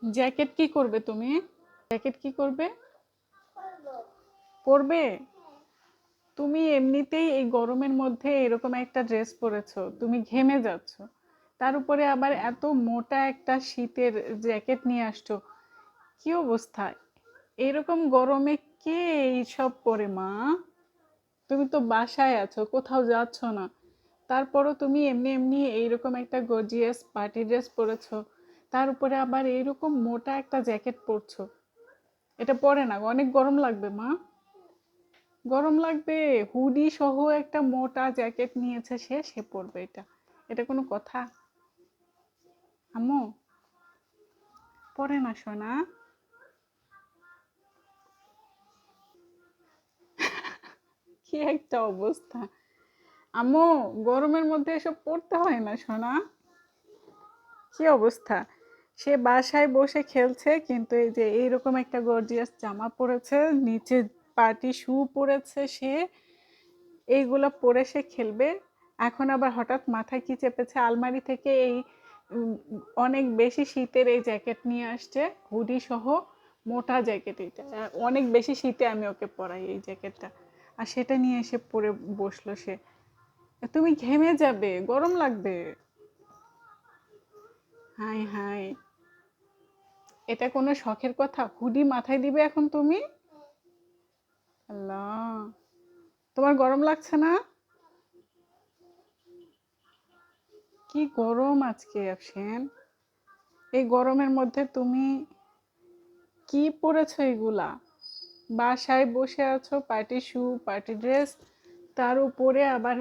Jacket কি করবে তুমি? জ্যাকেট কি করবে? পরবে? তুমি এমনিতেই এই গরমের মধ্যে এরকম একটা ড্রেস পরেছো, তুমি ঘেমে যাচ্ছ, তার উপরে আবার এত মোটা একটা শীতের জ্যাকেট নিয়ে আসছো। কি অবস্থা! এরকম গরমে কে এইসব পরে মা? তুমি তো বাসায় আছো, কোথাও যাচ্ছ না, তারপরও তুমি এমনি এমনি এইরকম একটা গর্জিয়াস পার্টি ড্রেস পরেছো, তার উপরে আবার এইরকম মোটা একটা জ্যাকেট পরছো। এটা পরে না, অনেক গরম লাগবে মা। গরম লাগবে। হুডি সহ একটা মোটা জ্যাকেট নিয়েছে, সে সে পরবে এটা? এটা কোনো কথা? আম্মু, পরে না সোনা। কি একটা অবস্থা! আম্মু, গরমের মধ্যে এসব পড়তে হয় না সোনা। কি অবস্থা! সে বাসায় বসে খেলছে, কিন্তু এই যে এইরকম একটা গর্জিয়াস জামা পরেছে, নিচে পার্টি শু পরেছে সে, এইগুলা পরে সে খেলবে। এখন আবার হঠাৎ মাথায় কি চেপেছে, আলমারি থেকে এই উম, অনেক বেশি শীতের এই জ্যাকেট নিয়ে আসছে, হুডি সহ মোটা জ্যাকেট। এটা অনেক বেশি শীতে আমি ওকে পরাই এই জ্যাকেটটা, আর সেটা নিয়ে এসে পরে বসলো সে। তুমি ঘেমে যাবে, গরম লাগবে। হাই হাই, এটা কোনো শখের কথা? হুডি মাথায় দিবে এখন তুমি? আল্লাহ, তোমার গরম লাগছে না? কি গরম আজকে আফসেন! এই গরমের মধ্যে তুমি কি পরেছো এগুলা? বাসায় বসে আছো, পার্টি শু, পার্টি ড্রেস, তার উপরে আবার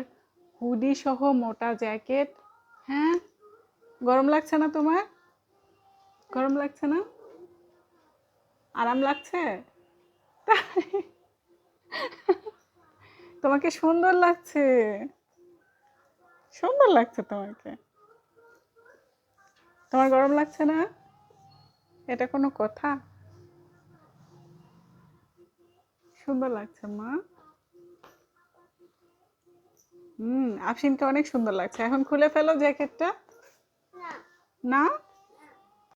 হুডি সহ মোটা জ্যাকেট। হ্যাঁ, গরম লাগছে না তোমার? গরম লাগছে না? আরাম লাগছে? তোমাকে সুন্দর লাগছে, সুন্দর লাগছে তোমাকে। তোমার গরম লাগছে না? এটা কোনো কথা? সুন্দর লাগছে মা। আফসিনকে অনেক সুন্দর লাগছে। এখন খুলে ফেলো জ্যাকেটটা। না?